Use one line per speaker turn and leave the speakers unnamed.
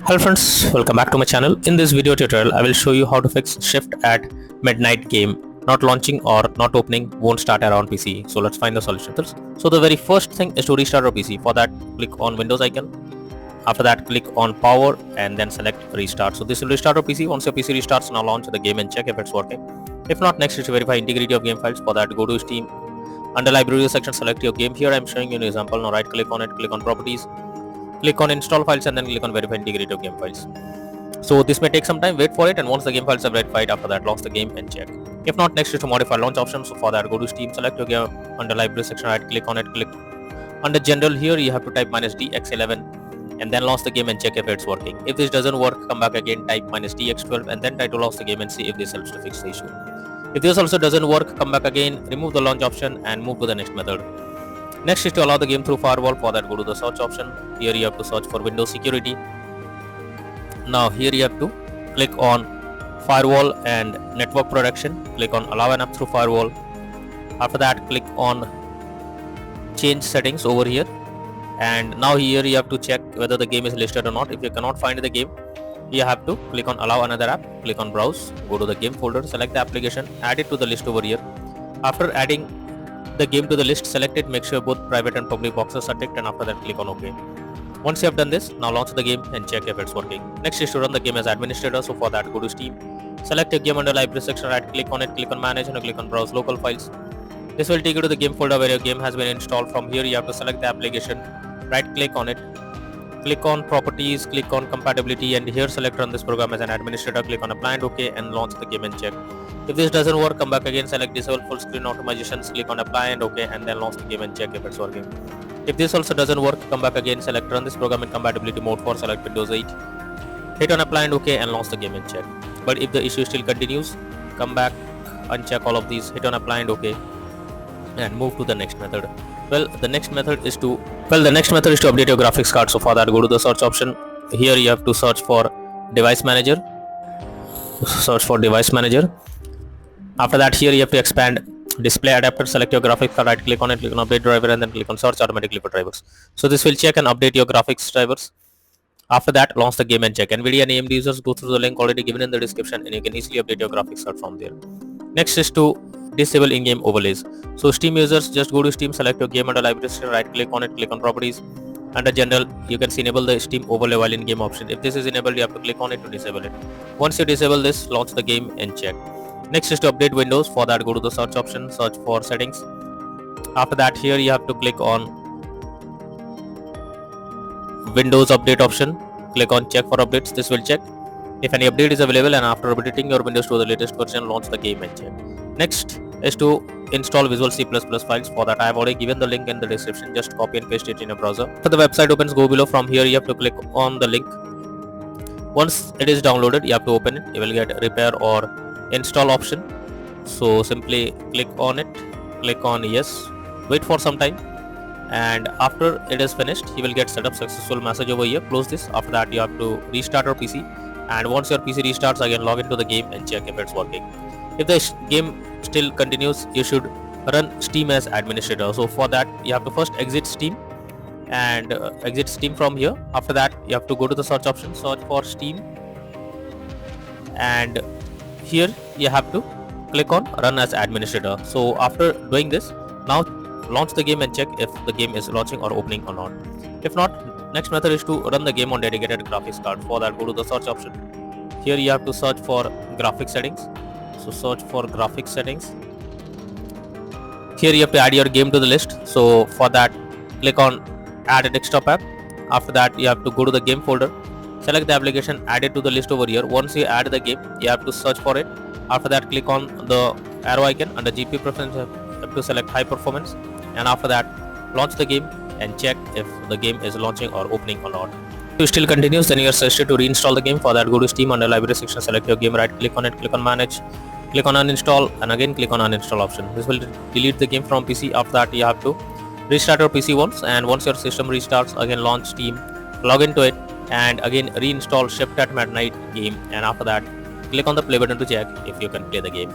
Hello friends, welcome back to my channel. In this video tutorial, I will show you how to fix shift at midnight game not launching or not opening won't start around PC. So let's find the solution. So the very first thing is to restart your PC. For that, click on Windows icon. After that, click on power and then select restart. So this will restart your PC. Once your PC restarts, now launch the game and check if it's working. If not, next is to verify integrity of game files. For that, go to Steam. Under library section, select your game. Here I'm showing you an example. Now right click on it, click on properties. Click on install files and then click on verify integrity of game files. So this may take some time, wait for it, and once the game files are verified, after that launch the game and check. If not, next is to modify launch options. So for that, go to Steam, select your game. Under library section, right click on it, click under general. Here you have to type -dx11 and then launch the game and check if it's working. If this doesn't work, come back again, type -dx12 and then try to launch the game and see if this helps to fix the issue. If this also doesn't work, come back again, remove the launch option and move to the next method. Next is to allow the game through firewall. For that, go to the search option. Here you have to search for Windows security. Now here you have to click on firewall and network protection. Click on allow an app through firewall. After that, click on change settings over here. And now here you have to check whether the game is listed or not. If you cannot find the game, you have to click on allow another app. Click on browse. Go to the game folder. Select the application. Add it to the list over here. After adding the game to the list, select it, make sure both private and public boxes are ticked, and after that click on OK. Once you have done this, now launch the game and check if it's working. Next is to run the game as administrator. So for that, go to Steam, select your game under library section, right click on it, click on manage and click on browse local files. This will take you to the game folder where your game has been installed. From here you have to select the application, right click on it, click on properties, click on compatibility, and here select run this program as an administrator, click on apply and OK and launch the game and check. If this doesn't work, come back again, select disable full screen automatizations, click on apply and OK and then launch the game and check if it's working. If this also doesn't work, come back again, select run this program in compatibility mode for select Windows 8, hit on apply and OK and launch the game and check. But if the issue still continues, come back, uncheck all of these, hit on apply and OK and move to the next method. The next method is to update your graphics card. So for that, go to the search option. Here you have to search for device manager. After that, here you have to expand display adapter, select your graphics card, right click on it, click on update driver and then click on search automatically for drivers. So this will check and update your graphics drivers. After that, launch the game and check. NVIDIA and AMD users, go through the link already given in the description and you can easily update your graphics card from there. Next is to disable in-game overlays. So Steam users, just go to Steam, select your game under library, right click on it, click on properties. Under general, you can see enable the Steam overlay while in-game option. If this is enabled, you have to click on it to disable it. Once you disable this, launch the game and check. Next is to update Windows. For that, go to the search option, search for settings. After that, here you have to click on Windows update option. Click on check for updates. This will check if any update is available, and after updating your Windows to the latest version, launch the game and check. Next is to install Visual C++ files. For that, I have already given the link in the description. Just copy and paste it in your browser. So the website opens, go below. From here, you have to click on the link. Once it is downloaded, you have to open it. You will get repair or install option. So simply click on it, click on yes, wait for some time, and after it is finished, you will get setup successful message over here. Close this. After that, you have to restart your PC, and once your PC restarts, again log into the game and check if it's working. If the game still continues, you should run Steam as administrator. So for that, you have to first exit Steam and exit Steam from here. After that, you have to go to the search option, search for Steam, and here you have to click on run as administrator. So after doing this, now launch the game and check if the game is launching or opening or not. If not, next method is to run the game on dedicated graphics card. For that, go to the search option. Here you have to search for graphics settings. So search for graphics settings. Here you have to add your game to the list. So for that, click on add a desktop app. After that, you have to go to the game folder, select the application, add it to the list over here. Once you add the game, you have to search for it. After that, click on the arrow icon. Under GPU preference, you have to select high performance, and after that, launch the game and check if the game is launching or opening or not. If it still continues, then you are suggested to reinstall the game. For that, go to Steam, under library section, select your game, right click on it, click on manage, click on uninstall, and again click on uninstall option. This will delete the game from PC. After that, you have to restart your PC once, and once your system restarts, again launch Steam, log into it, and again reinstall Shift at Midnight game, and after that click on the play button to check if you can play the game.